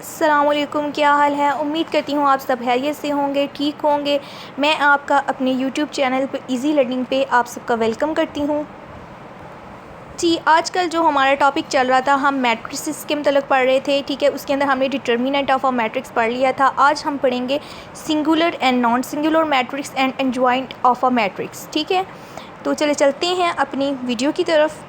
अस्सलामुअलैकुम, क्या हाल है। उम्मीद करती हूँ आप सब खैरियत से होंगे, ठीक होंगे। मैं आपका अपने यूट्यूब चैनल पर इजी लर्निंग पे आप सबका वेलकम करती हूँ। जी, आजकल जो हमारा टॉपिक चल रहा था, हम मैट्रिसेस के मतलब पढ़ रहे थे, ठीक है। उसके अंदर हमने डिटर्मिनेंट ऑफ अ मैट्रिक्स पढ़ लिया था। आज हम पढ़ेंगे singular and non singular matrix and adjoint of a matrix, ठीक है। तो चले चलते हैं अपनी वीडियो की तरफ।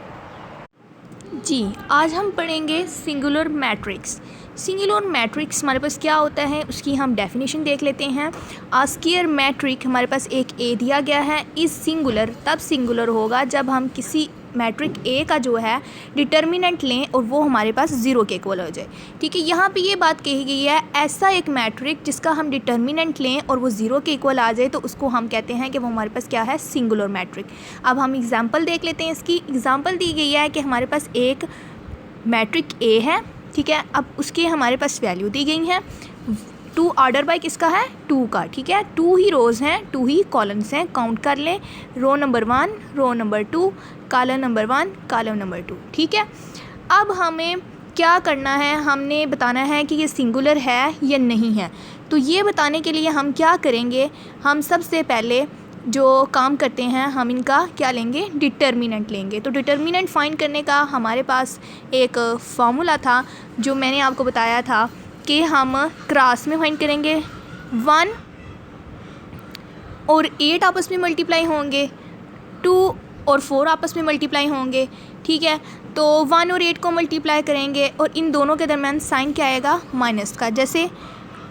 जी, आज हम पढ़ेंगे सिंगुलर मैट्रिक्स। सिंगुलर मैट्रिक्स हमारे पास क्या होता है, उसकी हम डेफिनेशन देख लेते हैं। आ स्क्वायर मैट्रिक हमारे पास एक ए दिया गया है। इस सिंगुलर तब सिंगुलर होगा जब हम किसी मैट्रिक ए का जो है डिटर्मिनेंट लें और वो हमारे पास ज़ीरो के इक्वल हो जाए, ठीक है। यहाँ पे ये बात कही गई है, ऐसा एक मैट्रिक जिसका हम डिटर्मिनेंट लें और वो ज़ीरो के इक्वल आ जाए तो उसको हम कहते हैं कि वो हमारे पास क्या है, सिंगुलर मैट्रिक। अब हम एग्जांपल देख लेते हैं। इसकी एग्जांपल दी गई है कि हमारे पास एक मैट्रिक ए है, ठीक है। अब उसके हमारे पास वैल्यू दी गई हैं। टू ऑर्डर बाई किसका है, टू का, ठीक है। टू ही रोज़ हैं, टू ही कॉलम्स हैं। काउंट कर लें, row number 1, row number 2, column number 1, column number 2, ठीक है। अब हमें क्या करना है, हमने बताना है कि ये सिंगुलर है या नहीं है। तो ये बताने के लिए हम क्या करेंगे, हम सबसे पहले जो काम करते हैं, हम इनका क्या लेंगे, डिटर्मिनेंट लेंगे। तो डिटर्मिनेंट फाइंड करने का हमारे पास एक फार्मूला था जो मैंने आपको बताया था कि हम क्रॉस में फाइंड करेंगे। 1 और 8 आपस में मल्टीप्लाई होंगे, 2 और 4 आपस में मल्टीप्लाई होंगे, ठीक है। तो 1 और 8 को मल्टीप्लाई करेंगे और इन दोनों के दरम्यान साइन क्या आएगा, माइनस का। जैसे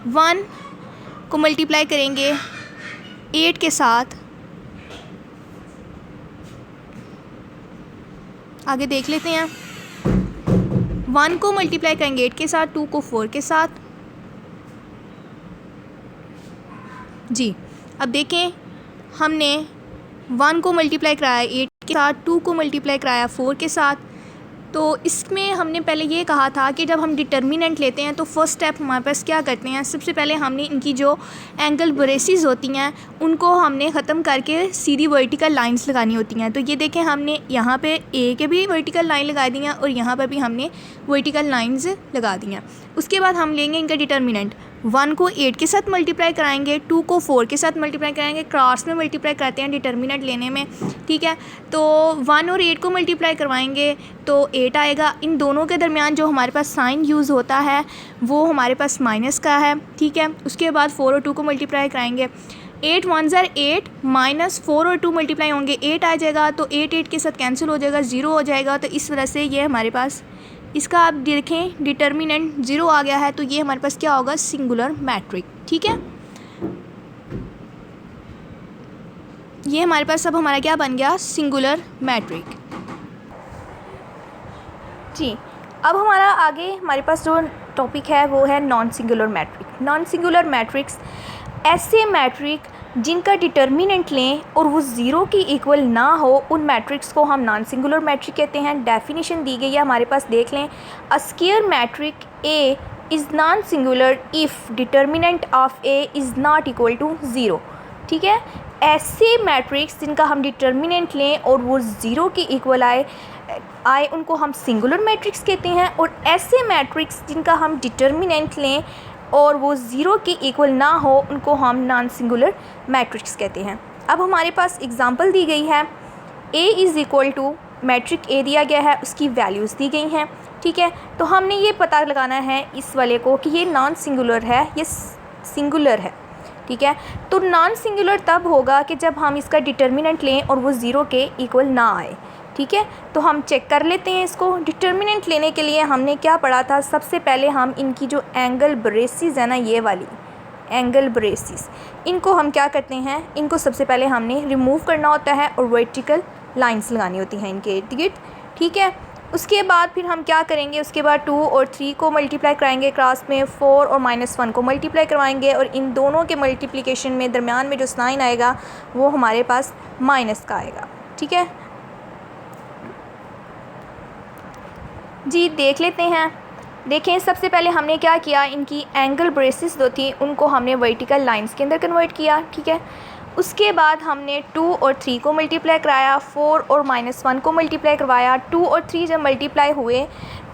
1 को मल्टीप्लाई करेंगे 8 के साथ, आगे देख लेते हैं। 1 को मल्टीप्लाई करेंगे 8 के साथ, 2 को 4 के साथ। जी, अब देखें, हमने 1 को मल्टीप्लाई कराया 8 के साथ, 2 को मल्टीप्लाई कराया 4 के साथ। तो इसमें हमने पहले ये कहा था कि जब हम डिटर्मिनेंट लेते हैं तो फर्स्ट स्टेप हमारे पास क्या करते हैं, सबसे पहले हमने इनकी जो एंगल ब्रेसेस होती हैं उनको हमने ख़त्म करके सीधी वर्टिकल लाइंस लगानी होती हैं। तो ये देखें, हमने यहाँ पे ए के भी वर्टिकल लाइन लगा दी हैं और यहाँ पर भी हमने वर्टिकल लाइंस लगा दी हैं। उसके बाद हम लेंगे इनका डिटर्मिनेंट। 1 को 8 के साथ मल्टीप्लाई कराएंगे, 2 को 4 के साथ मल्टीप्लाई कराएंगे। क्रॉस में मल्टीप्लाई करते हैं डिटर्मिनेंट लेने में, ठीक है। तो 1 और 8 को मल्टीप्लाई करवाएंगे तो 8 आएगा। इन दोनों के दरमियान जो हमारे पास साइन यूज़ होता है वो हमारे पास माइनस का है, ठीक है। उसके बाद 4 और 2 को मल्टीप्लाई कराएंगे। 8 1 8 माइनस 4 और 2 मल्टीप्लाई होंगे, 8 आ जाएगा। तो 8 के साथ कैंसिल हो जाएगा, 0 हो जाएगा। तो इस वजह से ये हमारे पास, इसका आप देखें डिटर्मिनेंट 0 आ गया है। तो ये हमारे पास क्या होगा, सिंगुलर मैट्रिक, ठीक है। ये हमारे पास अब हमारा क्या बन गया, सिंगुलर मैट्रिक। जी, अब हमारा आगे हमारे पास जो टॉपिक है वो है non singular matrix. Non singular matrix ऐसे मैट्रिक जिनका डिटर्मिनेंट लें और वो ज़ीरो की इक्वल ना हो, उन मैट्रिक्स को हम नॉन सिंगुलर मैट्रिक कहते हैं। डेफिनेशन दी गई है हमारे पास, देख लें। A square matrix A is non singular if determinant of A is not equal to zero, ठीक है। ऐसे मैट्रिक्स जिनका हम डिटर्मिनेंट लें और वो ज़ीरो की इक्वल आए उनको हम सिंगुलर मैट्रिक्स कहते हैं। और ऐसे मैट्रिक्स जिनका हम डिटर्मिनेंट लें और वो ज़ीरो के इक्वल ना हो, उनको हम नॉन सिंगुलर मैट्रिक्स कहते हैं। अब हमारे पास एग्जांपल दी गई है। A is equal to matrix A दिया गया है, उसकी वैल्यूज़ दी गई हैं, ठीक है। तो हमने ये पता लगाना है इस वाले को कि ये नॉन सिंगुलर है, ये सिंगुलर है, ठीक है। तो नॉन सिंगुलर तब होगा कि जब हम इसका डिटर्मिनेंट लें और वो ज़ीरो के इक्वल ना आए, ठीक है। तो हम चेक कर लेते हैं इसको। डिटर्मिनेंट लेने के लिए हमने क्या पढ़ा था, सबसे पहले हम इनकी जो एंगल ब्रेसेस है ना, ये वाली एंगल ब्रेसेस, इनको हम क्या करते हैं, इनको सबसे पहले हमने रिमूव करना होता है और वर्टिकल लाइंस लगानी होती हैं इनके इर्द गिर्द, ठीक है। उसके बाद फिर हम क्या करेंगे, उसके बाद 2 और 3 को मल्टीप्लाई कराएंगे क्रॉस में, 4 और -1 को मल्टीप्लाई करवाएंगे और इन दोनों के मल्टीप्लिकेशन में दरमियान में जो साइन आएगा वो हमारे पास माइनस का आएगा, ठीक है। जी, देख लेते हैं। देखें, सबसे पहले हमने क्या किया, इनकी एंगल ब्रेसेस जो थी उनको हमने वर्टिकल लाइंस के अंदर कन्वर्ट किया, ठीक है। उसके बाद हमने 2 और 3 को मल्टीप्लाई कराया, 4 और -1 को मल्टीप्लाई करवाया। 2 और 3 जब मल्टीप्लाई हुए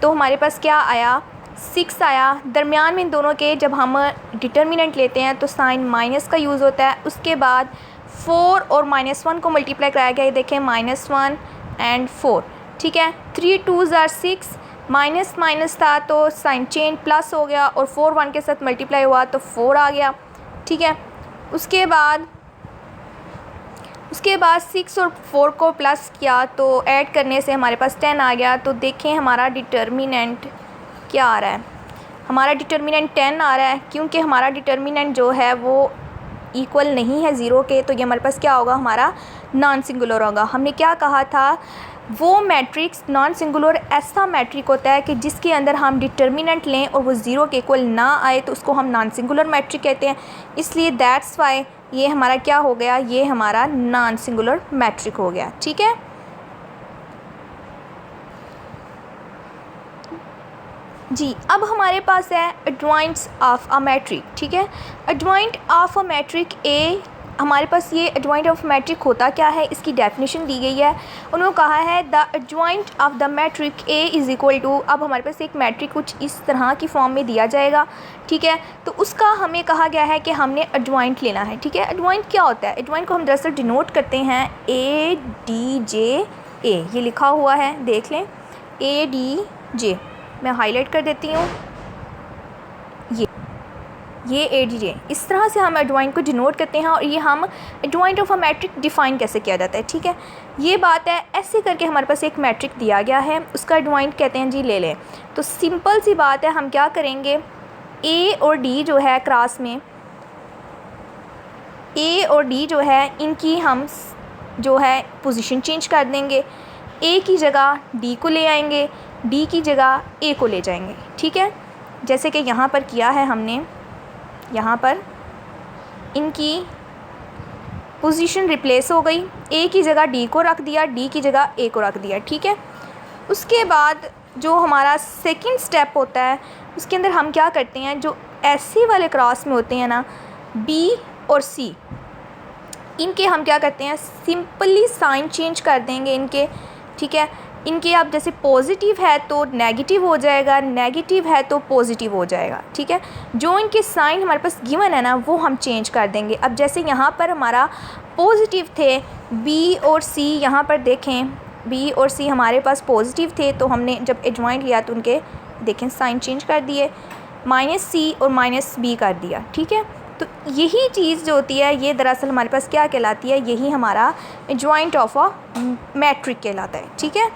तो हमारे पास क्या आया, 6 आया। दरमियान में इन दोनों के जब हम डिटर्मिनेंट लेते हैं तो साइन माइनस का यूज़ होता है। उसके बाद 4 और -1 को मल्टीप्लाई कराया गया, ये देखें -1 एंड 4, ठीक है। 3 2s are 6, माइनस माइनस था तो साइन चेंज प्लस हो गया और 4 1 के साथ मल्टीप्लाई हुआ तो 4 आ गया, ठीक है। उसके बाद 6 और 4 को प्लस किया तो ऐड करने से हमारे पास 10 आ गया। तो देखें हमारा डिटर्मिनेंट क्या आ रहा है, हमारा डिटर्मिनेंट 10 आ रहा है, क्योंकि हमारा डिटर्मिनेंट जो है वो इक्वल नहीं है 0 के। तो ये हमारे पास क्या होगा, हमारा नॉन सिंगुलर होगा। हमने क्या कहा था, वो मैट्रिक्स नॉन सिंगुलर ऐसा मैट्रिक होता है कि जिसके अंदर हम डिटर्मिनेंट लें और वो 0 के इक्वल ना आए तो उसको हम नॉन सिंगुलर मैट्रिक कहते हैं। इसलिए दैट्स वाई ये हमारा क्या हो गया, ये हमारा नॉन सिंगुलर मैट्रिक हो गया, ठीक है। जी, अब हमारे पास है एडजॉइंट्स ऑफ अ मैट्रिक, ठीक है। एडजॉइंट ऑफ अ मैट्रिक ए, हमारे पास ये एडजॉइंट ऑफ मैट्रिक होता क्या है, इसकी डेफिनेशन दी गई है। उन्होंने कहा है the adjoint of the matrix A is equal to, अब हमारे पास एक मैट्रिक कुछ इस तरह की फॉर्म में दिया जाएगा, ठीक है। तो उसका हमें कहा गया है कि हमने एडजॉइंट लेना है, ठीक है। एडजॉइंट क्या होता है, एडजॉइंट को हम दरअसल डिनोट करते हैं ADJ, ये लिखा हुआ है, देख लें ADJ, मैं हाईलाइट कर देती हूँ, ये ADJ, इस तरह से हम एडजॉइंट को डिनोट करते हैं। और ये हम adjoint of a matric define कैसे किया जाता है, ठीक है। ये बात है, ऐसे करके हमारे पास एक मैट्रिक दिया गया है, उसका एडजॉइंट कहते हैं जी, ले लें। तो सिंपल सी बात है, हम क्या करेंगे, A और D जो है क्रॉस में, A और D जो है इनकी हम जो है पोजीशन चेंज कर देंगे। A की जगह D को ले आएंगे, D की जगह A को ले जाएंगे, ठीक है। जैसे कि यहाँ पर किया है हमने, यहाँ पर इनकी पोजीशन रिप्लेस हो गई, A की जगह D को रख दिया, D की जगह A को रख दिया, ठीक है। उसके बाद जो हमारा सेकंड स्टेप होता है, उसके अंदर हम क्या करते हैं, जो ऐसे वाले क्रॉस में होते हैं ना, B और C, इनके हम क्या करते हैं, सिंपली साइन चेंज कर देंगे इनके, ठीक है। इनके अब जैसे पॉजिटिव है तो नेगेटिव हो जाएगा, नेगेटिव है तो पॉजिटिव हो जाएगा, ठीक है। जो इनके साइन हमारे पास गिवन है ना, वो हम चेंज कर देंगे। अब जैसे यहाँ पर हमारा पॉजिटिव थे B और C, यहाँ पर देखें B और C हमारे पास पॉजिटिव थे, तो हमने जब एडजॉइंट लिया तो उनके देखें साइन चेंज कर दिए, -C और -B कर दिया, ठीक है। तो यही चीज़ जो होती है, ये दरअसल हमारे पास क्या कहलाती है, यही हमारा एडजॉइंट ऑफ अ मैट्रिक कहलाता है, ठीक है।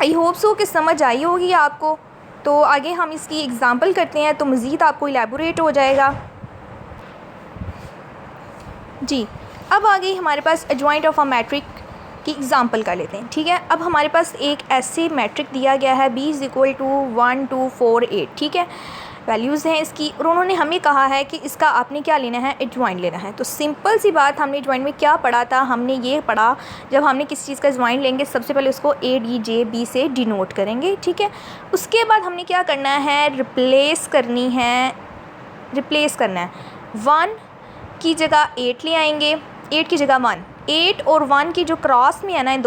आई होप सो कि समझ आई होगी आपको। तो आगे हम इसकी एग्ज़ाम्पल करते हैं तो मज़ीद आपको इलेबोरेट हो जाएगा। जी, अब आगे हमारे पास एडजॉइंट ऑफ अ मैट्रिक की एग्ज़ाम्पल कर लेते हैं, ठीक है। अब हमारे पास एक ऐसे मैट्रिक दिया गया है B = 1 2 4 8, ठीक है। वैल्यूज़ हैं इसकी, और उन्होंने हमें कहा है कि इसका आपने क्या लेना है, एडजॉइंट लेना है। तो सिंपल सी बात, हमने एडजॉइंट में क्या पढ़ा था, हमने ये पढ़ा, जब हमने किसी चीज़ का एडजॉइंट लेंगे सबसे पहले उसको ADJ से डिनोट करेंगे, ठीक है। उसके बाद हमने क्या करना है, रिप्लेस करना है। 1 की जगह 8 ले आएंगे, 8 की जगह 1, 8 और 1 की जो क्रॉस में है ना, इन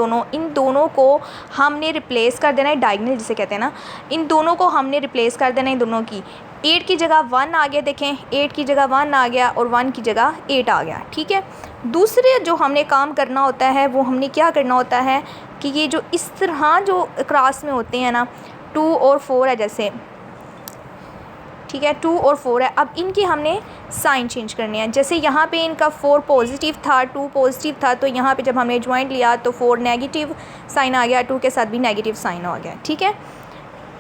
दोनों को हमने रिप्लेस कर देना है, डायगोनल जिसे कहते हैं ना, इन दोनों को हमने रिप्लेस कर देना है, इन दोनों की। 8 की जगह 1 आ गया, देखें 8 की जगह 1 आ गया और 1 की जगह 8 आ गया, ठीक है। दूसरे जो हमने काम करना होता है, वो हमने क्या करना होता है कि ये जो इस तरह जो क्रॉस में होते हैं ना, 2 और 4 है जैसे, ठीक है, 2 और 4 है। अब इनकी हमने साइन चेंज करनी है। जैसे यहाँ पे इनका 4 पॉजिटिव था, 2 पॉजिटिव था, तो यहाँ पे जब हमने जॉइंट लिया तो 4 नेगेटिव साइन आ गया, 2 के साथ भी नेगेटिव साइन आ गया, ठीक है।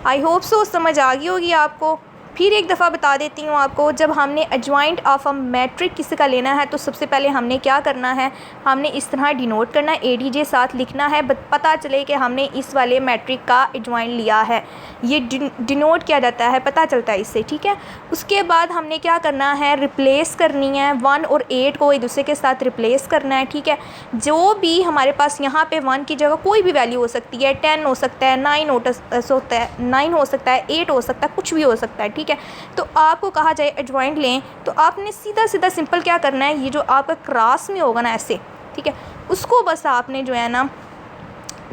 आई होप सो समझ आ गई होगी आपको। फिर एक दफ़ा बता देती हूँ आपको, जब हमने एडजॉइंट ऑफ अ मैट्रिक किसी का लेना है तो सबसे पहले हमने क्या करना है, हमने इस तरह डिनोट करना है, ADJ साथ लिखना है, पता चले कि हमने इस वाले मैट्रिक का एडजॉइंट लिया है, ये डिनोट किया जाता है, पता चलता है इससे, ठीक है। उसके बाद हमने क्या करना है, रिप्लेस करनी है, 1 और 8 को एक दूसरे के साथ रिप्लेस करना है, ठीक है। जो भी हमारे पास यहाँ पे 1 की जगह कोई भी वैल्यू हो सकती है, 10 हो सकता है, 9 हो सकता है, 8 हो सकता है, कुछ भी हो सकता है, ठीक है। तो आपको कहा जाए एडजॉइंट लें, तो आपने सीधा सीधा सिंपल क्या करना है, ये जो आपका क्रॉस में होगा ना ऐसे, ठीक है, उसको बस आपने जो है ना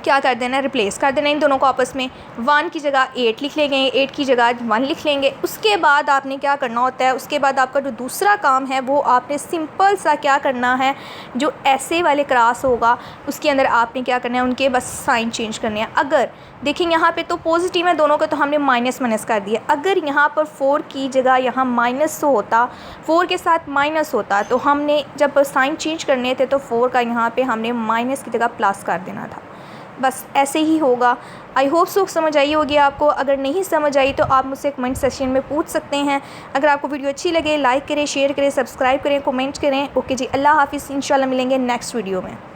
क्या कर देना है, रिप्लेस कर देना इन दोनों को आपस में। 1 की जगह 8 लिख लेंगे, 8 की जगह 1 लिख लेंगे। उसके बाद आपने क्या करना होता है, उसके बाद आपका जो दूसरा काम है वो आपने सिंपल सा क्या करना है, जो ऐसे वाले क्रॉस होगा उसके अंदर आपने क्या करना है, उनके बस साइन चेंज करने हैं। अगर देखें यहाँ पे तो पॉजिटिव है दोनों का, तो हमने माइनस माइनस कर दिया। अगर यहाँ पर 4 की जगह यहाँ माइनस होता, 4 के साथ माइनस होता, तो हमने जब साइन चेंज करने थे तो 4 का यहाँ पे हमने माइनस की जगह प्लस कर देना था। बस ऐसे ही होगा। आई होप सो समझ आई होगी आपको। अगर नहीं समझ आई तो आप मुझसे कमेंट सेक्शन में पूछ सकते हैं। अगर आपको वीडियो अच्छी लगे लाइक करें, शेयर करें, सब्सक्राइब करें, कमेंट करें। ओके जी, अल्लाह हाफिज़। इंशाल्लाह मिलेंगे नेक्स्ट वीडियो में।